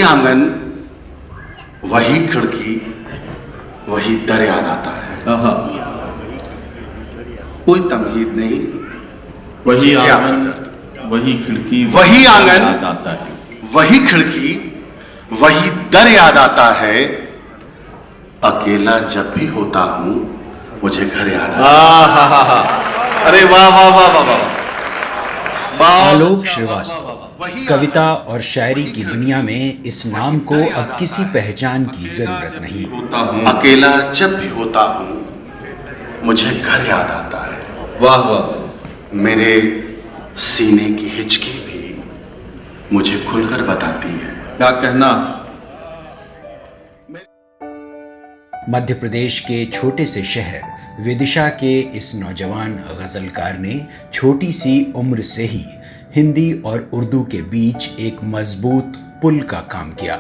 आंगन, वही खिड़की, वही दर याद आता है। कोई तमहीद नहीं, वही आंगन, वही खिड़की, वही आंगन, याद आता है। वही खिड़की, वही दर याद आता है। अकेला जब भी होता हूं मुझे घर याद आता है। अरे वाह वाह वाह वाह वाह। आलोक श्रीवास्तव कविता और शायरी की दुनिया में इस नाम को अब किसी पहचान की जरूरत नहीं। अकेला जब भी होता हूं मुझे घर याद आता है। वाह वाह। मेरे सीने की हिचकी भी मुझे खुलकर बताती है। क्या कहना। मध्य प्रदेश के छोटे से शहर विदिशा के इस नौजवान गजलकार ने छोटी सी उम्र से ही हिंदी और उर्दू के बीच एक मजबूत पुल का काम किया।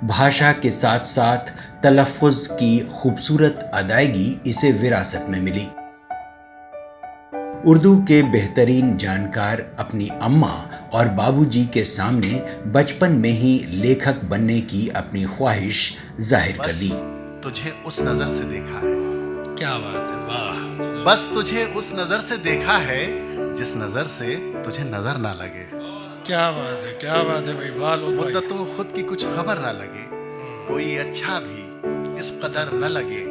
भाषा के साथ साथ तलफ़्फ़ुज़ की खूबसूरत अदायगी इसे विरासत में मिली। उर्दू के बेहतरीन जानकार अपनी अम्मा और बाबूजी के सामने बचपन में ही लेखक बनने की अपनी ख्वाहिश जाहिर कर दी। तुझे उस नजर से देखा है। क्या बात है, वाह। बस तुझे उस नजर से देखा है जिस नजर से तुझे नजर ना लगे। क्या बात है, क्या बात है भाई, वाह लो भाई। मुद्दतों खुद की कुछ खबर ना लगे, कोई अच्छा भी इस कदर न लगे।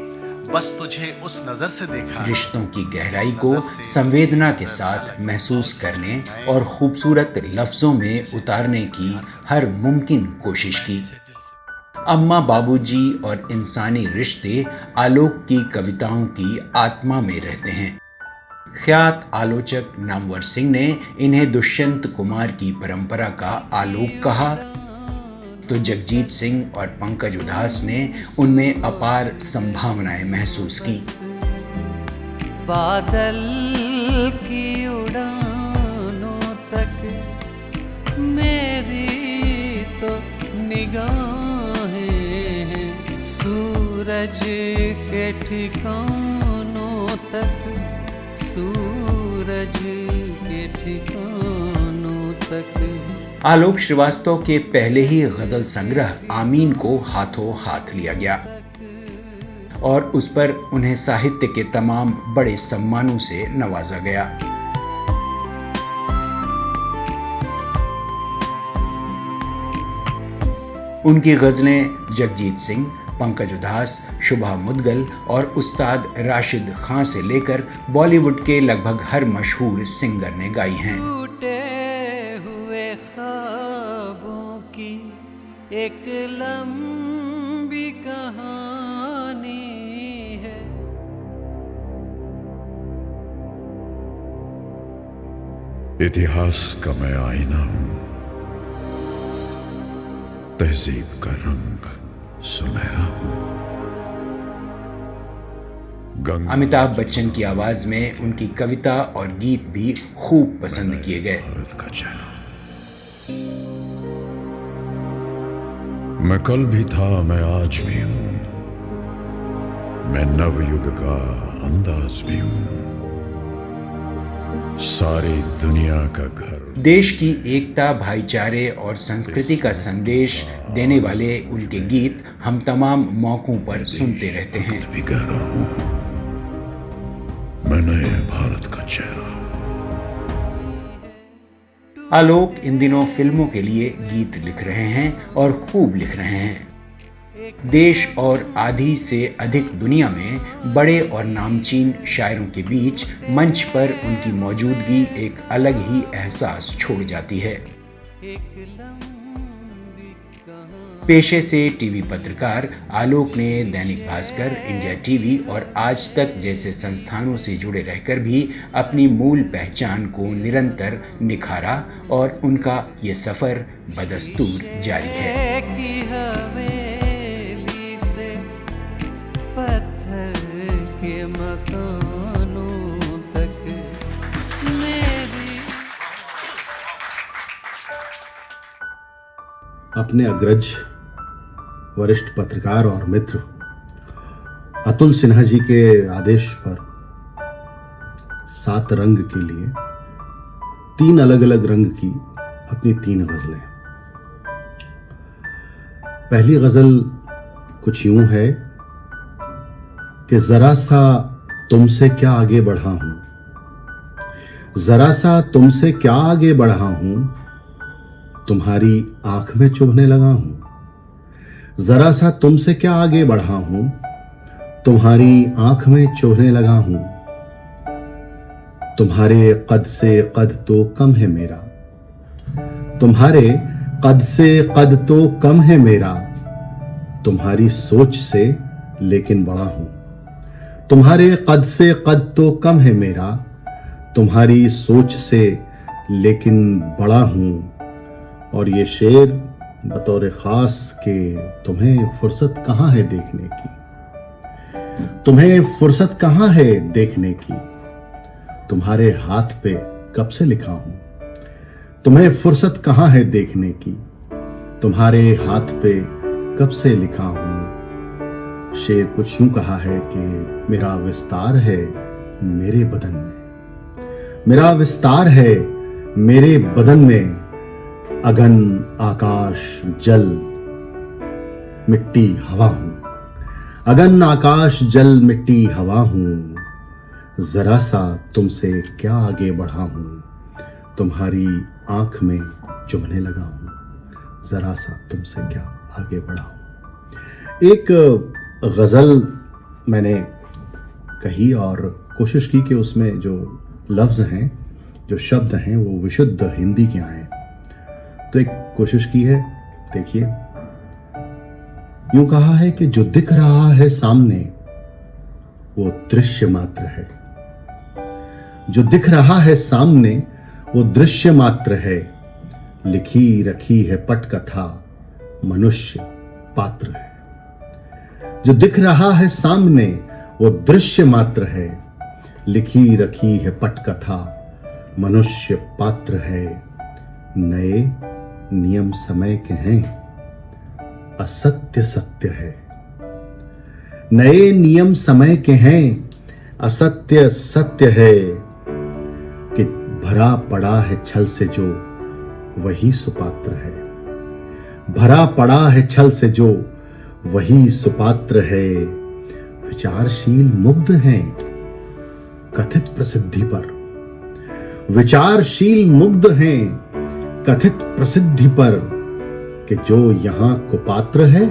बस तुझे उस नजर से देखा। रिश्तों की गहराई को संवेदना के साथ महसूस करने और खूबसूरत लफ्जों में उतारने की हर मुमकिन कोशिश की। अम्मा बाबूजी और इंसानी रिश्ते आलोक की कविताओं की आत्मा में रहते हैं। ख्यात आलोचक नामवर सिंह ने इन्हें दुष्यंत कुमार की परंपरा का आलोक कहा, तो जगजीत सिंह और पंकज उधास ने उनमें अपार संभावनाएं महसूस की। बादल की उड़ानों तक मेरी तो निगाहें हैं, सूरज के ठिकानों तक, सूरज के ठिकानों तक। आलोक श्रीवास्तव के पहले ही गजल संग्रह आमीन को हाथों हाथ लिया गया और उस पर उन्हें साहित्य के तमाम बड़े सम्मानों से नवाजा गया। उनकी गजलें जगजीत सिंह, पंकज उधास, शुभा मुदगल और उस्ताद राशिद खां से लेकर बॉलीवुड के लगभग हर मशहूर सिंगर ने गाई हैं। एक लंबी कहानी है, इतिहास का मैं आईना हूं, तहजीब का रंग सुनहरा हूं। अमिताभ बच्चन की आवाज में उनकी कविता और गीत भी खूब पसंद किए गए। भारत का चेहरा मैं कल भी था, मैं आज भी हूं, मैं नवयुग का अंदाज भी हूं, सारी दुनिया का घर। देश की एकता, भाईचारे और संस्कृति का संदेश देने वाले उनके गीत हम तमाम मौकों पर सुनते रहते हैं। भी कह रहा हूं, मैं नए भारत का चेहरा हूं। आलोक इन दिनों फिल्मों के लिए गीत लिख रहे हैं और खूब लिख रहे हैं। देश और आधी से अधिक दुनिया में बड़े और नामचीन शायरों के बीच मंच पर उनकी मौजूदगी एक अलग ही एहसास छोड़ जाती है। पेशे से टीवी पत्रकार, आलोक ने दैनिक भास्कर, इंडिया टीवी और आज तक जैसे संस्थानों से जुड़े रहकर भी अपनी मूल पहचान को निरंतर निखारा और उनका ये सफर बदस्तूर जारी है। की हवेली से पत्थर के मकानों तक मेरी। अपने अग्रज वरिष्ठ पत्रकार और मित्र अतुल सिन्हा जी के आदेश पर 7 रंग के लिए 3 अलग अलग रंग की अपनी 3 गजलें पहली गजल कुछ यूं है कि जरा सा तुमसे क्या आगे बढ़ा हूं, जरा सा तुमसे क्या आगे बढ़ा हूं, तुम्हारी आंख में चुभने लगा हूं। जरा सा तुमसे क्या आगे बढ़ा हूं, तुम्हारी आंख में चुभने लगा हूं। तुम्हारे कद से कद तो कम है मेरा, तुम्हारे कद से कद तो कम है मेरा, तुम्हारी सोच से लेकिन बड़ा हूं। तुम्हारे कद से कद तो कम है मेरा, तुम्हारी सोच से लेकिन बड़ा हूं। और ये शेर बतौर खास के तुम्हें फुर्सत कहां है देखने की, तुम्हें फुर्सत कहां है देखने की, तुम्हारे हाथ पे कब से लिखा हूं। तुम्हें फुर्सत कहां है देखने की, तुम्हारे हाथ पे कब से लिखा हूं। शेर कुछ यूं कहा है कि मेरा विस्तार है मेरे बदन में, मेरा विस्तार है मेरे बदन में, अगन आकाश जल मिट्टी हवा हूं, अगन आकाश जल मिट्टी हवा हूं। जरा सा तुमसे क्या आगे बढ़ा हूं, तुम्हारी आंख में चुभने लगा हूं। जरा सा तुमसे क्या आगे बढ़ा हूं। एक गजल मैंने कही और कोशिश की कि उसमें जो लफ्ज हैं, जो शब्द हैं, वो विशुद्ध हिंदी के आए। तो एक कोशिश की है, देखिए। यूं कहा है कि जो दिख रहा है सामने वो दृश्य मात्र है, जो दिख रहा है सामने वो दृश्य मात्र है, लिखी रखी है पटकथा मनुष्य पात्र है। जो दिख रहा है सामने वो दृश्य मात्र है, लिखी रखी है पटकथा मनुष्य पात्र है। नए नियम समय के हैं, असत्य सत्य है। नए नियम समय के हैं, असत्य सत्य है। कि भरा पड़ा है छल से जो वही सुपात्र है, भरा पड़ा है छल से जो वही सुपात्र है। विचारशील मुग्ध हैं कथित प्रसिद्धि पर, विचारशील मुग्ध हैं कथित प्रसिद्धि पर। कि जो यहां कुपात्र है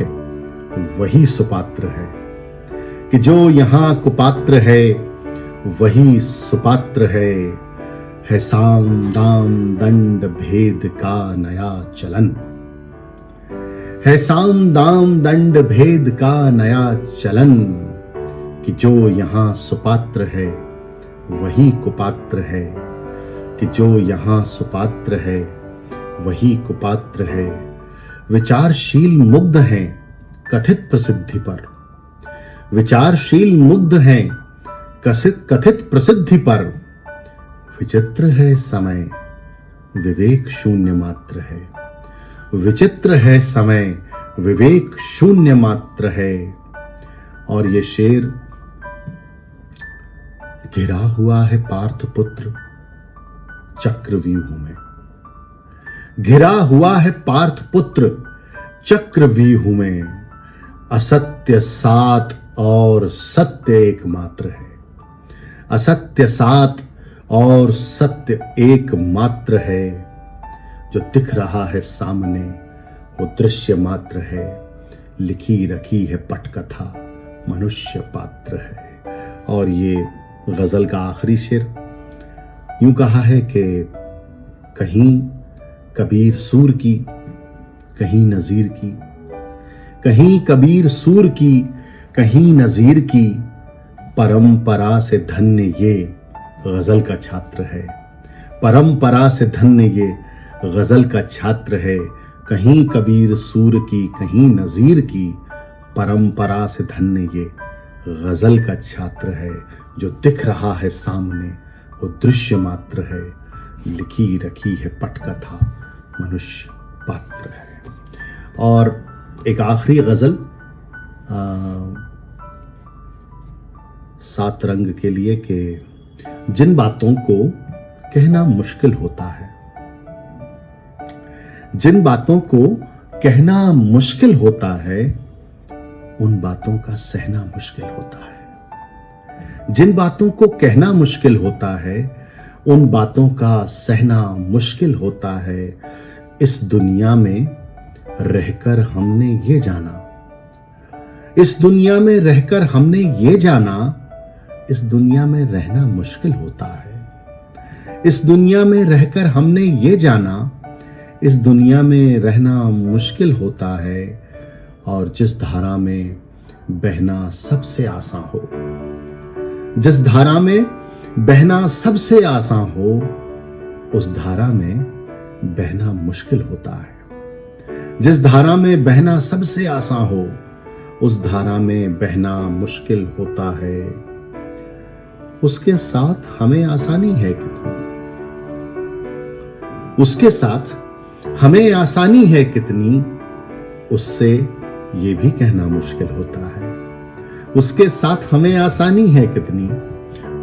वही सुपात्र है, कि जो यहां कुपात्र है वही सुपात्र है साम दाम दंड भेद का नया चलन, है साम दाम दंड भेद का नया चलन। कि जो यहां सुपात्र है वही कुपात्र है, कि जो यहां सुपात्र है वही कुपात्र है। विचारशील मुग्ध हैं कथित प्रसिद्धि पर, विचारशील मुग्ध हैं कथित प्रसिद्धि पर। विचित्र है समय विवेक शून्य मात्र है, विचित्र है समय विवेक शून्य मात्र है। और ये शेर घिरा हुआ है पार्थ पुत्र चक्रव्यूह में, घिरा हुआ है पार्थ पुत्र चक्रव्यूह में। असत्य सात और सत्य एक मात्र है, असत्य सात और सत्य एक मात्र है। जो दिख रहा है सामने वो दृश्य मात्र है, लिखी रखी है पटकथा मनुष्य पात्र है। और ये गजल का आखिरी शेर यूं कहा है कि कहीं कबीर सूर की, कहीं नजीर की, कहीं कबीर सूर की, कहीं नजीर की। परंपरा से धन्य ये गजल का छात्र है, परंपरा से धन्य ये गजल का छात्र है। कहीं कबीर सूर की, कहीं नजीर की, परंपरा से धन्य ये गजल का छात्र है। जो दिख रहा है सामने वो दृश्य मात्र है, लिखी रखी है पटकथा मनुष्य पात्र है। और एक आखिरी गजल सात रंग के लिए कि जिन बातों को कहना मुश्किल होता है, जिन बातों को कहना मुश्किल होता है, उन बातों का सहना मुश्किल होता है। जिन बातों को कहना मुश्किल होता है, उन बातों का सहना मुश्किल होता है। इस दुनिया में रहकर हमने ये जाना, इस दुनिया में रहकर हमने ये जाना, इस दुनिया में रहना मुश्किल होता है। इस दुनिया में रहकर हमने ये जाना, इस दुनिया में रहना मुश्किल होता है। और जिस धारा में बहना सबसे आसान हो, जिस धारा में बहना सबसे आसान हो, उस धारा में बहना मुश्किल होता है। जिस धारा में बहना सबसे आसान हो, उस धारा में बहना मुश्किल होता है। उसके साथ हमें आसानी है कितनी, उसके साथ हमें आसानी है कितनी, उससे ये भी कहना मुश्किल होता है। उसके साथ हमें आसानी है कितनी,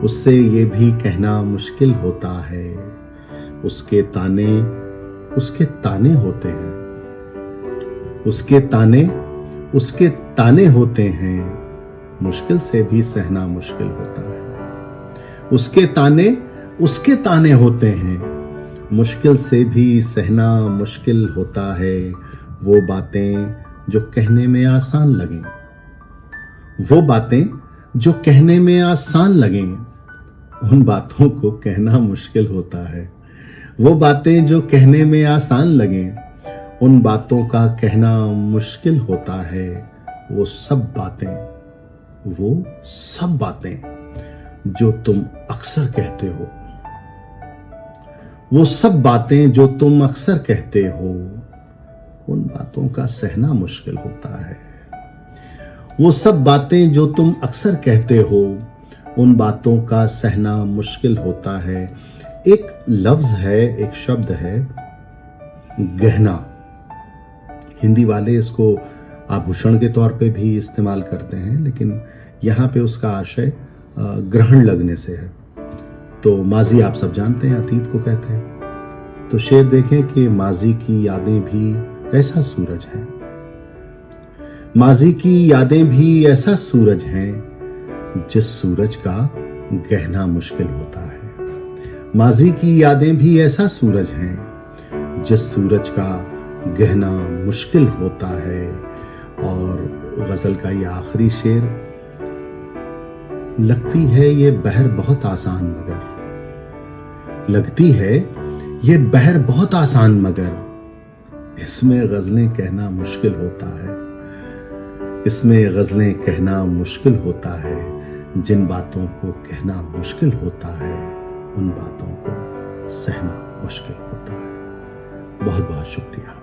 उससे ये भी कहना मुश्किल होता है। उसके ताने होते हैं, उसके ताने होते हैं, मुश्किल से भी सहना मुश्किल होता है। उसके ताने होते हैं, मुश्किल से भी सहना मुश्किल होता है। वो बातें जो कहने में आसान लगें, वो बातें जो कहने में आसान लगें, उन बातों को कहना मुश्किल होता है। वो बातें जो कहने में आसान लगें, उन बातों का कहना मुश्किल होता है। वो सब बातें जो तुम अक्सर कहते हो, वो सब बातें जो तुम अक्सर कहते हो, उन बातों का सहना मुश्किल होता है। वो सब बातें जो तुम अक्सर कहते हो, उन बातों का सहना मुश्किल होता है। एक लफ्ज है, एक शब्द है, गहना। हिंदी वाले इसको आभूषण के तौर पे भी इस्तेमाल करते हैं, लेकिन यहाँ पे उसका आशय ग्रहण लगने से है। तो माजी आप सब जानते हैं, अतीत को कहते हैं। तो शेर देखें कि माजी की यादें भी ऐसा सूरज है, माजी की यादें भी ऐसा सूरज हैं, जिस सूरज का गहना मुश्किल होता है। माजी की यादें भी ऐसा सूरज हैं, जिस सूरज का गहना मुश्किल होता है। और गजल का ये आखिरी शेर, लगती है ये बहर बहुत आसान मगर, लगती है ये बहर बहुत आसान मगर, इसमें गजलें कहना मुश्किल होता है। इसमें गजलें कहना मुश्किल होता है। जिन बातों को कहना मुश्किल होता है, उन बातों को सहना मुश्किल होता है। बहुत बहुत शुक्रिया।